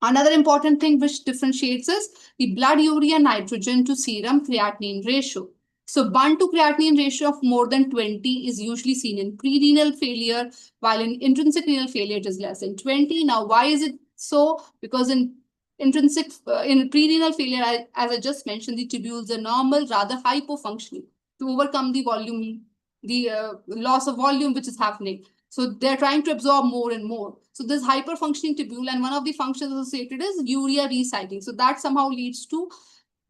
Another important thing which differentiates is the blood urea nitrogen to serum creatinine ratio. So Bun to creatinine ratio of more than 20 is usually seen in pre-renal failure, while in intrinsic renal failure it is less than 20. Now, why is it so? Because in pre-renal failure, as I just mentioned, the tubules are normal, rather hypofunctioning to overcome the volume, the loss of volume which is happening. So they're trying to absorb more and more. So this hyperfunctioning tubule, and one of the functions associated is urea recycling. So that somehow leads to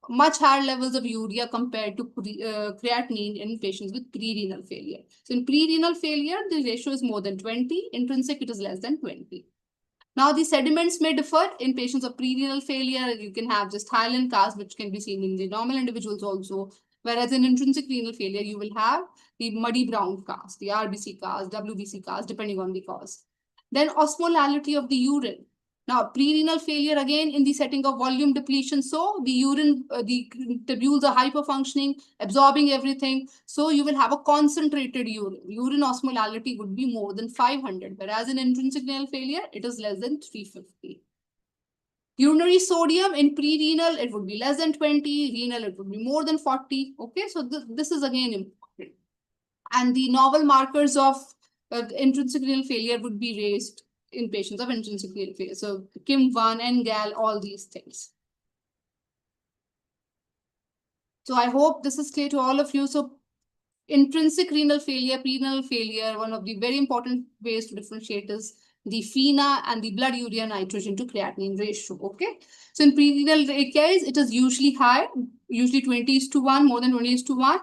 much higher levels of urea compared to creatinine in patients with pre-renal failure. So in pre-renal failure, the ratio is more than 20. Intrinsic, it is less than 20. Now, the sediments may differ in patients of pre-renal failure. You can have just hyaline cast, which can be seen in the normal individuals also. Whereas in intrinsic renal failure, you will have the muddy brown cast, the RBC cast, WBC cast, depending on the cause. Then osmolality of the urine. Now, pre-renal failure, again, in the setting of volume depletion. So the urine, the tubules are hyperfunctioning, absorbing everything. So you will have a concentrated urine. Urine osmolality would be more than 500, whereas in intrinsic renal failure, it is less than 350. Urinary sodium in pre-renal, it would be less than 20. Renal, it would be more than 40. Okay, so this is again important. And the novel markers of intrinsic renal failure would be raised in patients of intrinsic renal failure. So KIM1, NGAL, all these things. So I hope this is clear to all of you. So intrinsic renal failure, pre-renal failure, one of the very important ways to differentiate is the FeNA and the blood urea nitrogen to creatinine ratio. Okay. So in pre-renal AKIs, it is usually high, usually 20:1, more than 20:1,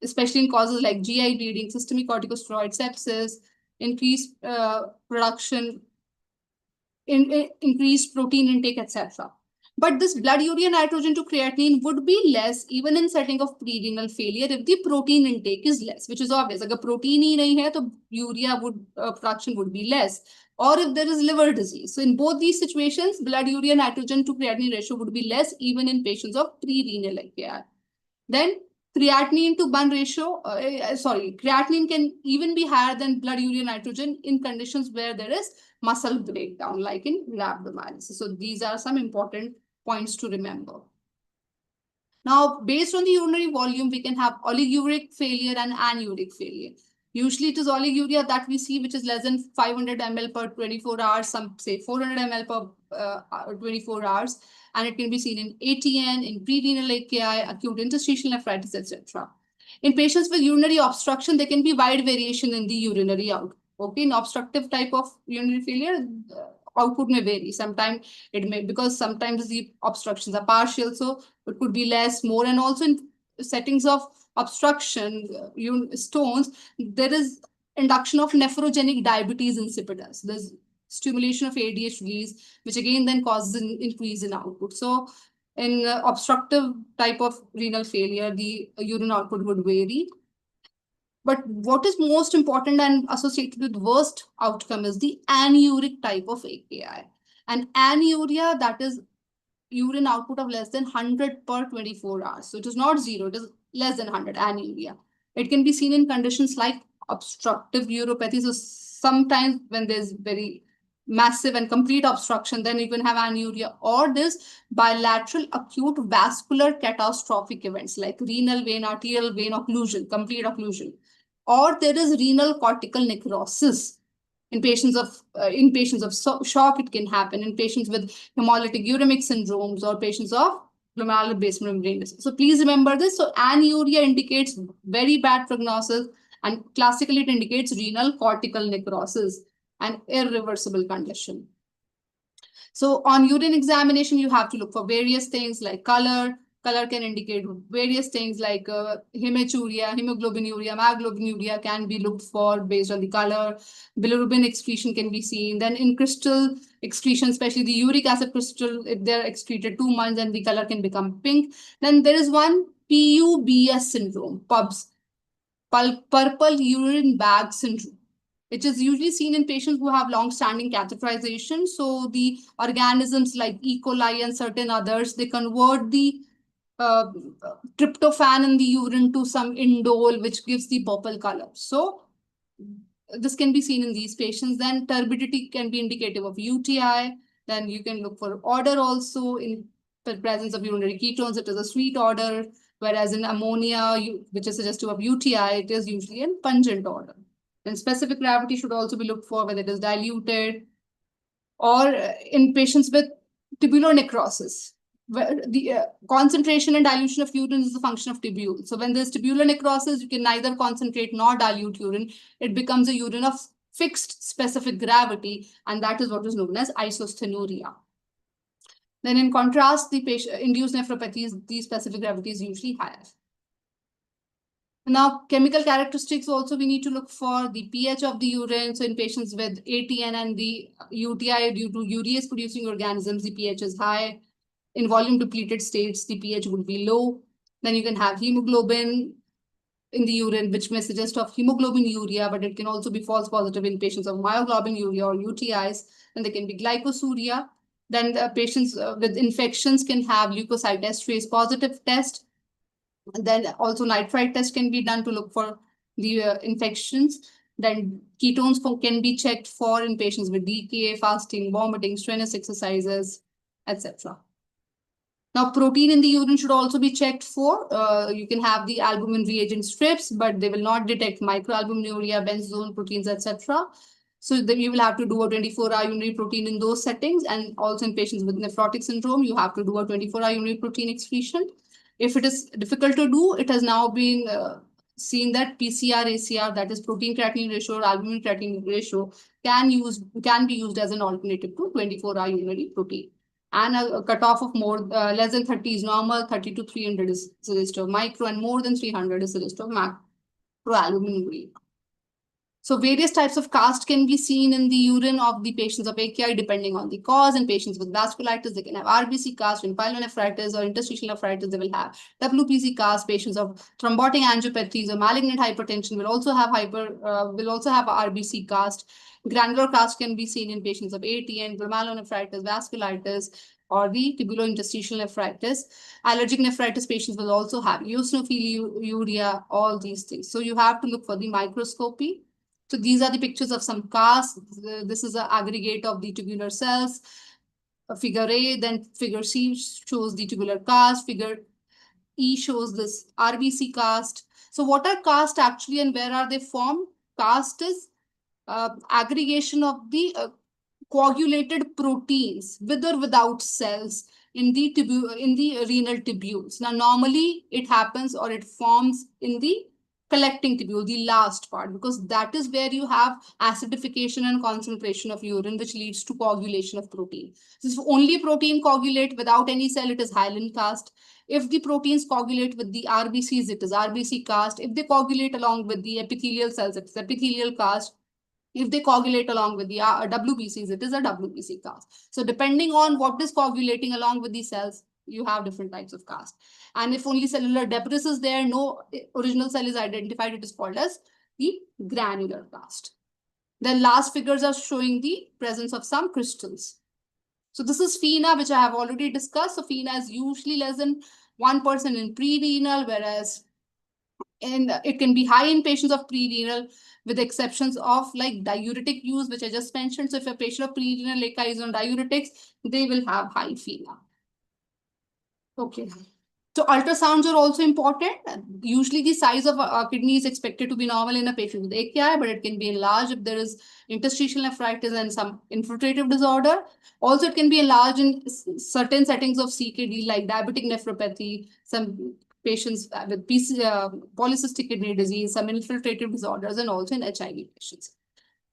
especially in causes like GI bleeding, systemic corticosteroid sepsis, increased production, increased protein intake, etc. But this blood urea nitrogen to creatinine would be less even in setting of pre-renal failure if the protein intake is less, which is obvious. If protein ही नहीं है, तो urea production would be less. Or if there is liver disease. So in both these situations, blood urea nitrogen to creatinine ratio would be less even in patients of pre-renal AKI. Then creatinine to Bun ratio, creatinine can even be higher than blood urea nitrogen in conditions where there is muscle breakdown, like in rhabdomyolysis. So these are some important points to remember. Now, based on the urinary volume, we can have oliguric failure and anuric failure. Usually it is oliguria that we see, which is less than 500 ml per 24 hours, some say 400 ml per 24 hours, and it can be seen in ATN, in pre-renal AKI, acute interstitial nephritis, etc. In patients with urinary obstruction, there can be wide variation in the urinary output. Okay, in obstructive type of urinary failure, output may vary. Sometimes it may, because sometimes the obstructions are partial, so it could be less, more, and also in settings of obstruction, stones, there is induction of nephrogenic diabetes insipidus. There's stimulation of ADH release, which again then causes an increase in output. So in obstructive type of renal failure, the urine output would vary. But what is most important and associated with worst outcome is the anuric type of AKI. And anuria, that is urine output of less than 100 per 24 hours. So it is not zero, it is less than 100, anuria. It can be seen in conditions like obstructive uropathy. So sometimes when there's very massive and complete obstruction, then you can have anuria, or this bilateral acute vascular catastrophic events like renal vein, arterial vein occlusion, complete occlusion, or there is renal cortical necrosis. In patients of shock, it can happen. In patients with hemolytic uremic syndromes or patients of glomerular basement membrane disease. So please remember this. So anuria indicates very bad prognosis, and classically it indicates renal cortical necrosis. an irreversible condition. So on urine examination, you have to look for various things like color. Color can indicate various things like hematuria, hemoglobinuria, myoglobinuria can be looked for based on the color. Bilirubin excretion can be seen. Then in crystal excretion, especially the uric acid crystal, if they're excreted too much, then the color can become pink. Then there is one PUBS syndrome, PUBS, purple urine bag syndrome, which is usually seen in patients who have long-standing catheterization. So the organisms like E. coli and certain others, they convert the uh, tryptophan in the urine to some indole, which gives the purple color. So this can be seen in these patients. Then turbidity can be indicative of UTI. Then you can look for odor also in the presence of urinary ketones. It is a sweet odor, whereas in ammonia, which is suggestive of UTI, it is usually a pungent odor. Then specific gravity should also be looked for, whether it is diluted, or in patients with tubular necrosis, where the concentration and dilution of urine is a function of tubule. So when there's tubular necrosis, you can neither concentrate nor dilute urine. It becomes a urine of fixed specific gravity, and that is what is known as isostenuria. Then in contrast, the patient-induced nephropathies, the specific gravity is usually higher. Now, chemical characteristics also we need to look for the pH of the urine. So in patients with ATN and the UTI due to urease producing organisms, the pH is high. In volume depleted states, the pH would be low. Then you can have hemoglobin in the urine, which may suggest of hemoglobinuria, but it can also be false positive in patients of myoglobinuria or UTIs. And there can be glycosuria. Then the patients with infections can have leukocyte esterase positive test. And then also nitrite test can be done to look for the infections. Then ketones can be checked for in patients with DKA, fasting, vomiting, strenuous exercises, etc. Now, protein in the urine should also be checked for. You can have the albumin reagent strips, but they will not detect microalbuminuria, benzone proteins, etc. So you will have to do a 24-hour urinary protein in those settings. And also in patients with nephrotic syndrome, you have to do a 24-hour urinary protein excretion. If it is difficult to do, it has now been seen that PCR, ACR, that is protein creatinine ratio or albumin creatinine ratio, can be used as an alternative to 24-hour urinary protein. And a cutoff of more less than 30 is normal, 30 to 300 is suggestive of micro, and more than 300 is suggestive of macroalbuminuria. So various types of cast can be seen in the urine of the patients of AKI depending on the cause. In patients with vasculitis, they can have RBC cast. In pyelonephritis or interstitial nephritis, they will have WPC cast. Patients of thrombotic angiopathies or malignant hypertension will also have RBC cast. Granular cast can be seen in patients of ATN, glomerulonephritis, vasculitis, or the tubulointerstitial nephritis. Allergic nephritis patients will also have eosinophiliuria, all these things. So you have to look for the microscopy. So these are the pictures of some casts. This is an aggregate of the tubular cells. Figure A, then figure C shows the tubular cast. Figure E shows this RBC cast. So what are casts actually and where are they formed? Cast is aggregation of the coagulated proteins with or without cells in the renal tubules. Now, normally it happens or it forms in the collecting tubule, the last part, because that is where you have acidification and concentration of urine, which leads to coagulation of protein. So if only protein coagulate without any cell, it is hyaline cast. If the proteins coagulate with the RBCs, it is RBC cast. If they coagulate along with the epithelial cells, it is epithelial cast. If they coagulate along with the WBCs, it is a WBC cast. So depending on what is coagulating along with the cells, you have different types of cast. And if only cellular debris is there, no original cell is identified, it is called as the granular cast. The last figures are showing the presence of some crystals. So this is FeNA, which I have already discussed. So FeNA is usually less than 1% in pre-renal, whereas it can be high in patients of pre-renal, with exceptions of like diuretic use, which I just mentioned. So if a patient of pre-renal AKI is on diuretics, they will have high FeNA. Okay. So ultrasounds are also important. Usually the size of a kidney is expected to be normal in a patient with AKI, but it can be enlarged if there is interstitial nephritis and some infiltrative disorder. Also, it can be enlarged in certain settings of CKD like diabetic nephropathy, some patients with polycystic kidney disease, some infiltrative disorders, and also in HIV patients.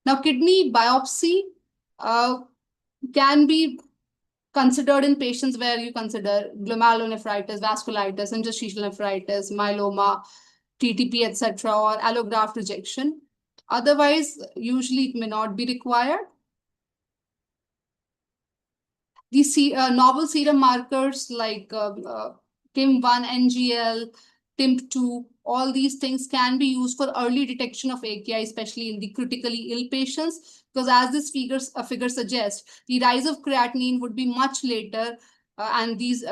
Now, kidney biopsy can be considered in patients where you consider glomerulonephritis, vasculitis, interstitial nephritis, myeloma, TTP, etc., or allograft rejection. Otherwise, usually it may not be required. The novel serum markers like TIM1, NGL, TIMP2, all these things can be used for early detection of AKI, especially in the critically ill patients, because as this figure suggests, the rise of creatinine would be much later, and these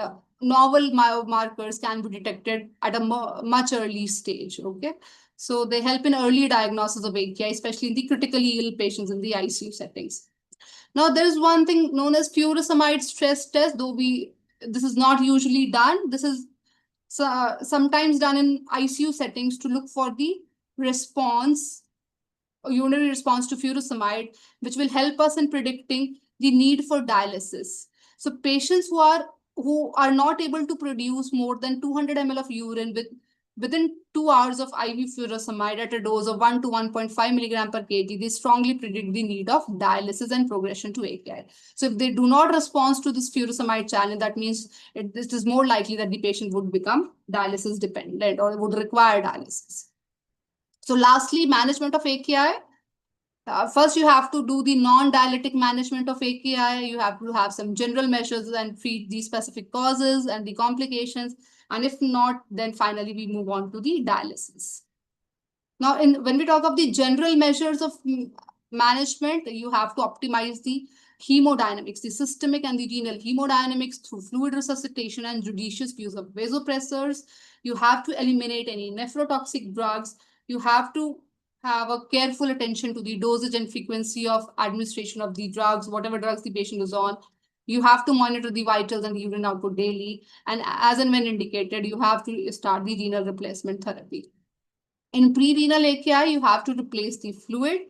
novel markers can be detected at a much early stage. Okay, so they help in early diagnosis of AKI, especially in the critically ill patients in the ICU settings. Now, there is one thing known as furosemide stress test, though this is not usually done. This is sometimes done in ICU settings to look for the response, urinary response to furosemide, which will help us in predicting the need for dialysis. So patients who are not able to produce more than 200 ml of urine within 2 hours of IV furosemide at a dose of 1 to 1.5 milligram per kg, they strongly predict the need of dialysis and progression to AKI. So if they do not respond to this furosemide challenge, that means it is more likely that the patient would become dialysis dependent or would require dialysis. So lastly, management of AKI. First, you have to do the non-dialytic management of AKI. You have to have some general measures and treat the specific causes and the complications. And if not, then finally we move on to the dialysis. Now, when we talk of the general measures of management, you have to optimize the hemodynamics, the systemic and the renal hemodynamics through fluid resuscitation and judicious use of vasopressors. You have to eliminate any nephrotoxic drugs. You have to have a careful attention to the dosage and frequency of administration of the drugs, whatever drugs the patient is on. You have to monitor the vitals and the urine output daily. And as and when indicated, you have to start the renal replacement therapy. In pre-renal AKI, you have to replace the fluid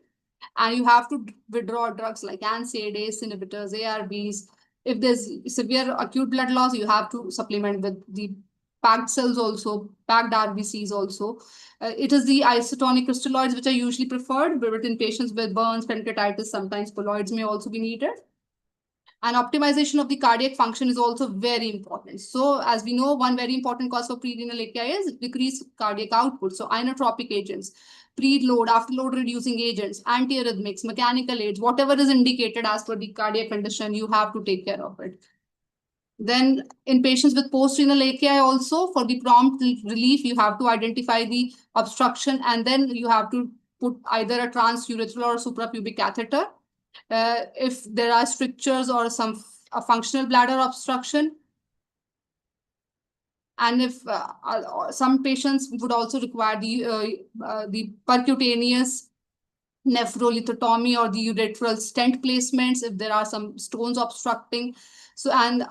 and you have to withdraw drugs like NSAID, ACE inhibitors, ARBs. If there's severe acute blood loss, you have to supplement with the packed cells also, packed RBCs also. It is the isotonic crystalloids which are usually preferred, but in patients with burns, pancreatitis, sometimes colloids may also be needed. And optimization of the cardiac function is also very important. So as we know, one very important cause for pre-renal AKI is decreased cardiac output. So inotropic agents, preload, afterload reducing agents, antiarrhythmics, mechanical aids, whatever is indicated as per the cardiac condition, you have to take care of it. Then in patients with post-renal AKI also, for the prompt relief, you have to identify the obstruction and then you have to put either a transurethral or suprapubic catheter. If there are strictures or a functional bladder obstruction, and if some patients would also require the percutaneous nephrolithotomy or the urethral stent placements if there are some stones obstructing. So, and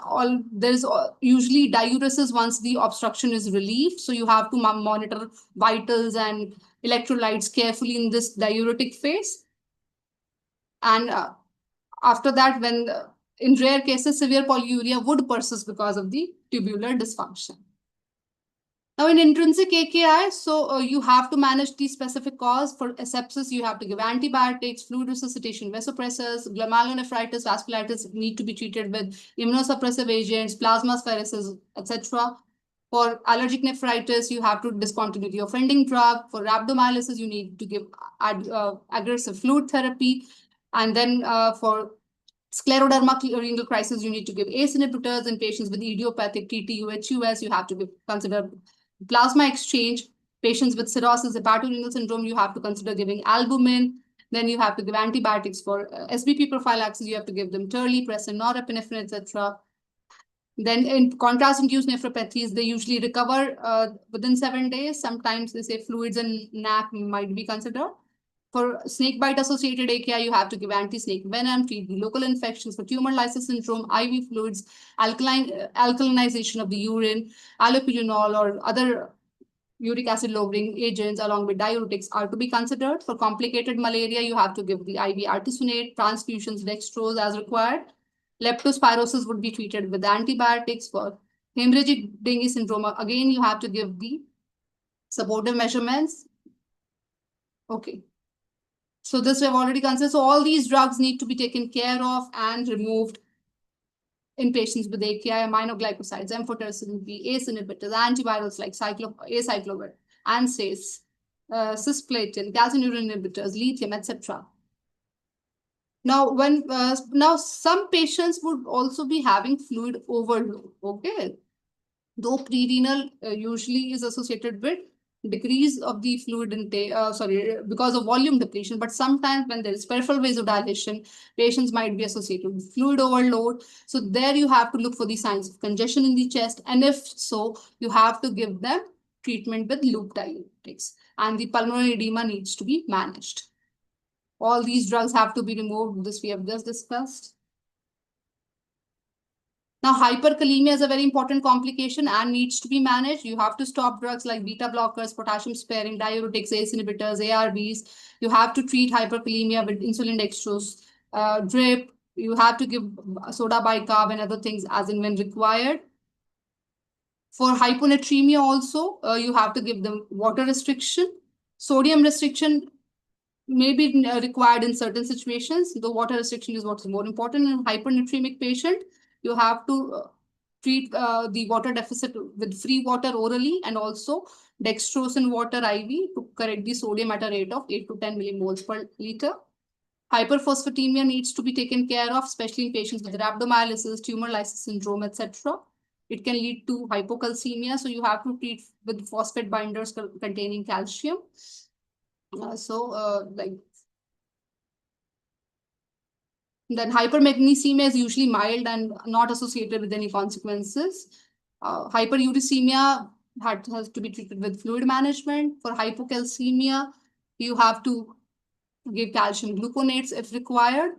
there's usually diuresis once the obstruction is relieved. So you have to monitor vitals and electrolytes carefully in this diuretic phase. And after that, when in rare cases, severe polyuria would persist because of the tubular dysfunction. Now, in intrinsic AKI, so you have to manage the specific cause. For sepsis, you have to give antibiotics, fluid resuscitation, vasopressors, glomerulonephritis, vasculitis need to be treated with immunosuppressive agents, plasmapheresis, etc. For allergic nephritis, you have to discontinue the offending drug. For rhabdomyolysis, you need to give aggressive fluid therapy. And then for scleroderma renal crisis, you need to give ACE inhibitors. In patients with idiopathic TTUHUS, you have to consider plasma exchange. Patients with cirrhosis, hepatorenal syndrome, you have to consider giving albumin. Then you have to give antibiotics for SBP prophylaxis. You have to give them terlipressin, norepinephrine, etc. Then in contrast-induced nephropathies, they usually recover within 7 days. Sometimes they say fluids and NAC might be considered. For snake bite associated AKI, you have to give anti-snake venom, treat the local infections. For tumor lysis syndrome, IV fluids, alkalinization of the urine, allopurinol or other uric acid lowering agents along with diuretics are to be considered. For complicated malaria, you have to give the IV artesunate, transfusions, dextrose as required. Leptospirosis would be treated with antibiotics. For hemorrhagic dengue syndrome, again, you have to give the supportive measurements. Okay. So this we have already considered. So all these drugs need to be taken care of and removed in patients with AKI, aminoglycosides, amphotericin B, ACE inhibitors, antivirals like acyclovir, NSAIDs, cisplatin, calcineurin inhibitors, lithium, etc. Now some patients would also be having fluid overload. Okay, though prerenal usually is associated with decrease of the fluid intake, because of volume depletion. But sometimes when there is peripheral vasodilation, patients might be associated with fluid overload. So there you have to look for the signs of congestion in the chest. And if so, you have to give them treatment with loop diuretics. And the pulmonary edema needs to be managed. All these drugs have to be removed. This we have just discussed. Now, hyperkalemia is a very important complication and needs to be managed. You have to stop drugs like beta blockers, potassium sparing, diuretics, ACE inhibitors, ARBs. You have to treat hyperkalemia with insulin dextrose, drip. You have to give soda bicarb and other things as and when required. For hyponatremia also, you have to give them water restriction. Sodium restriction may be required in certain situations. The water restriction is what's more important. In hypernatremic patient, you have to treat the water deficit with free water orally and also dextrose and water IV to correct the sodium at a rate of 8 to 10 millimoles per liter. Hyperphosphatemia needs to be taken care of, especially in patients with rhabdomyolysis, tumor lysis syndrome, etc. It can lead to hypocalcemia, so you have to treat with phosphate binders containing calcium. Then hypermagnesemia is usually mild and not associated with any consequences. Hyperuricemia has to be treated with fluid management. For hypocalcemia, you have to give calcium gluconates if required.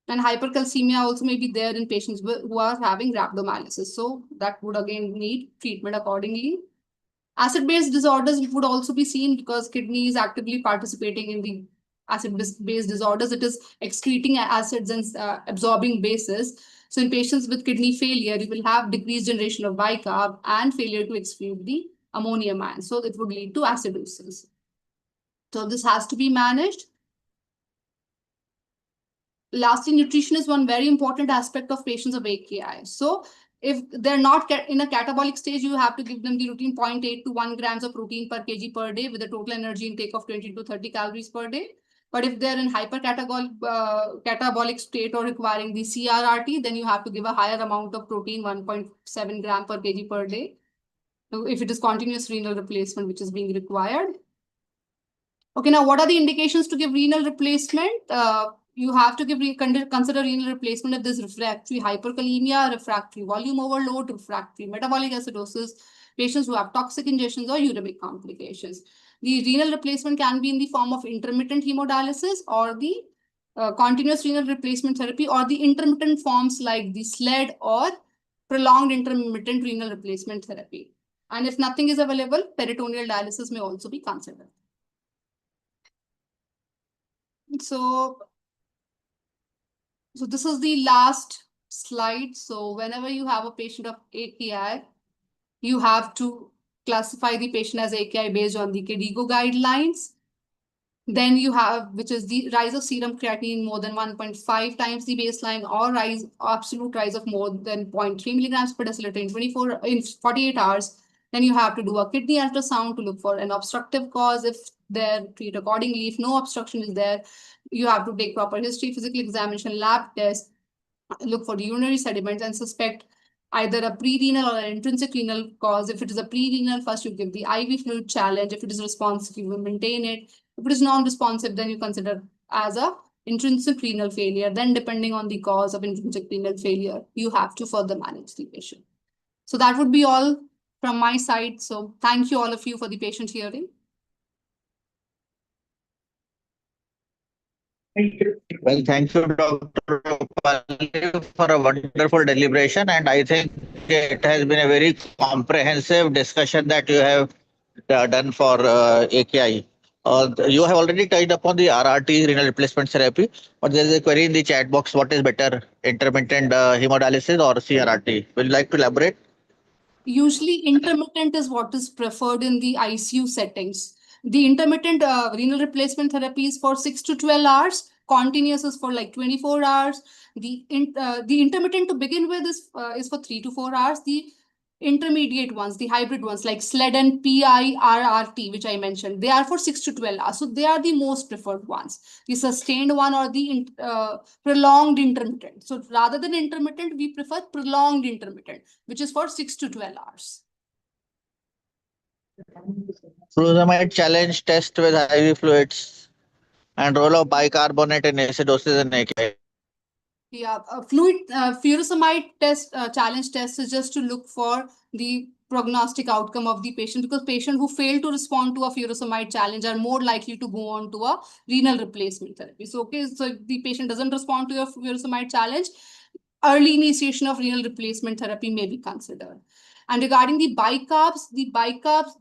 And hypercalcemia also may be there in patients who are having rhabdomyolysis. So that would again need treatment accordingly. Acid-based disorders would also be seen because kidney is actively participating in the acid-based disorders. It is excreting acids and absorbing bases. So in patients with kidney failure, you will have decreased generation of bicarb and failure to excrete the ammonium ion. So it would lead to acidosis. So this has to be managed. Lastly, nutrition is one very important aspect of patients of AKI. So if they're not in a catabolic stage, you have to give them the routine 0.8 to 1 grams of protein per kg per day with a total energy intake of 20 to 30 calories per day. But if they're in catabolic state or requiring the CRRT, then you have to give a higher amount of protein, 1.7 gram per kg per day. So if it is continuous renal replacement, which is being required. Okay, now what are the indications to give renal replacement? You have to consider renal replacement if there's refractory hyperkalemia, refractory volume overload, refractory metabolic acidosis, patients who have toxic ingestions or uremic complications. The renal replacement can be in the form of intermittent hemodialysis or the continuous renal replacement therapy, or the intermittent forms like the SLED or prolonged intermittent renal replacement therapy. And if nothing is available, peritoneal dialysis may also be considered. So this is the last slide. So whenever you have a patient of AKI, you have to classify the patient as AKI based on the KDIGO guidelines. Then you have, which is the rise of serum creatinine more than 1.5 times the baseline, or absolute rise of more than 0.3 milligrams per deciliter in 48 hours. Then you have to do a kidney ultrasound to look for an obstructive cause. If there, treat accordingly. If no obstruction is there, you have to take proper history, physical examination, lab test, look for the urinary sediments, and suspect either a pre-renal or an intrinsic renal cause. If it is a pre-renal, first you give the IV fluid challenge. If it is responsive, you will maintain it. If it is non-responsive, then you consider as a intrinsic renal failure. Then depending on the cause of intrinsic renal failure, you have to further manage the patient. So that would be all from my side. So thank you all of you for the patient hearing. Well, thank you, Dr. Rupali, for a wonderful deliberation. And I think it has been a very comprehensive discussion that you have done for AKI. You have already touched upon the RRT, renal replacement therapy, but there is a query in the chat box: what is better, intermittent hemodialysis or CRRT? Would you like to elaborate? Usually intermittent is what is preferred in the ICU settings. The intermittent renal replacement therapy is for 6 to 12 hours. Continuous is for like 24 hours. The intermittent to begin with is for 3 to 4 hours. The intermediate ones, the hybrid ones like SLED and PIRRT, which I mentioned, they are for 6 to 12 hours. So they are the most preferred ones. The sustained one or the prolonged intermittent. So rather than intermittent, we prefer prolonged intermittent, which is for 6 to 12 hours. Furosemide challenge test with IV fluids and role of bicarbonate in acidosis and AKI. Yeah, furosemide test challenge test is just to look for the prognostic outcome of the patient, because patients who fail to respond to a furosemide challenge are more likely to go on to a renal replacement therapy. So, so if the patient doesn't respond to your furosemide challenge, early initiation of renal replacement therapy may be considered. And regarding the bicarbs,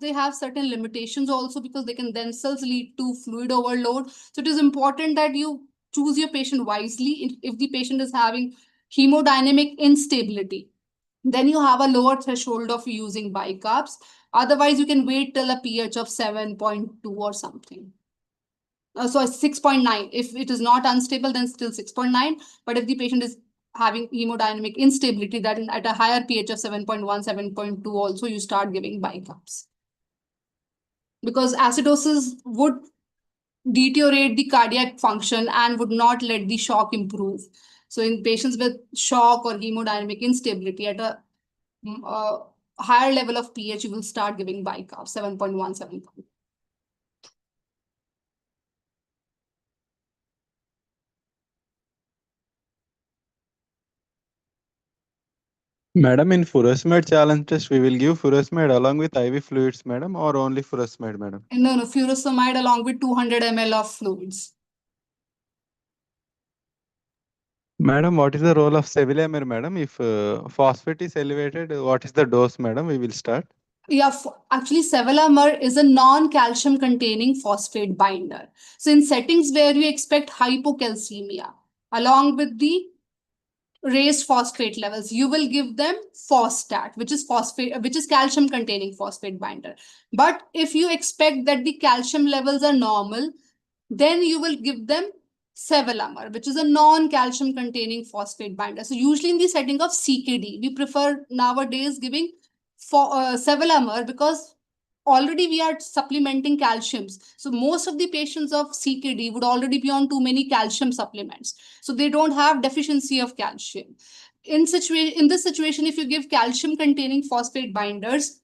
they have certain limitations also, because they can themselves lead to fluid overload. So it is important that you choose your patient wisely. If the patient is having hemodynamic instability, then you have a lower threshold of using bicarbs. Otherwise, you can wait till a pH of 7.2 or something. So 6.9. If it is not unstable, then still 6.9. But if the patient is having hemodynamic instability, that at a higher pH of 7.1, 7.2, also you start giving bicarbs. Because acidosis would deteriorate the cardiac function and would not let the shock improve. So in patients with shock or hemodynamic instability at a higher level of pH, you will start giving bicarbs, 7.1, 7.2. Madam, in furosemide challenge test, we will give furosemide along with IV fluids, madam, or only furosemide, madam? No, furosemide along with 200 ml of fluids. Madam, what is the role of sevelamer, madam? If phosphate is elevated, what is the dose, madam? We will start. Yeah, actually, sevelamer is a non-calcium containing phosphate binder. So in settings where you expect hypocalcemia, along with the raised phosphate levels, you will give them phostat, which is calcium containing phosphate binder. But if you expect that the calcium levels are normal, then you will give them sevelamer, which is a non-calcium containing phosphate binder. So usually in the setting of CKD, we prefer nowadays giving sevelamer, because already we are supplementing calciums. So most of the patients of CKD would already be on too many calcium supplements. So they don't have deficiency of calcium. In this situation, if you give calcium containing phosphate binders,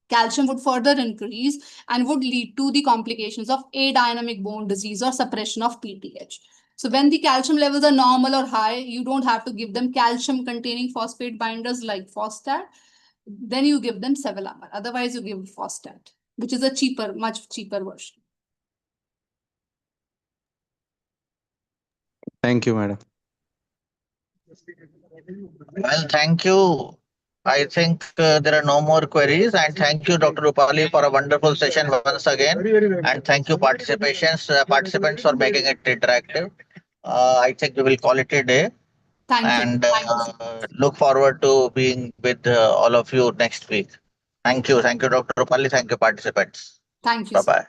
calcium would further increase and would lead to the complications of adynamic bone disease or suppression of PTH. So when the calcium levels are normal or high, you don't have to give them calcium containing phosphate binders like phostat. Then you give them sevelamer. Otherwise, you give phostat, which is a much cheaper version. Thank you, madam. Well, thank you. I think there are no more queries. And thank you, Dr. Rupali, for a wonderful session once again. And thank you, participants, for making it interactive. I think we will call it a day. Thank you. And look forward to being with all of you next week. Thank you. Thank you, Dr. Rupali. Thank you, participants. Thank you, Bye sir. bye.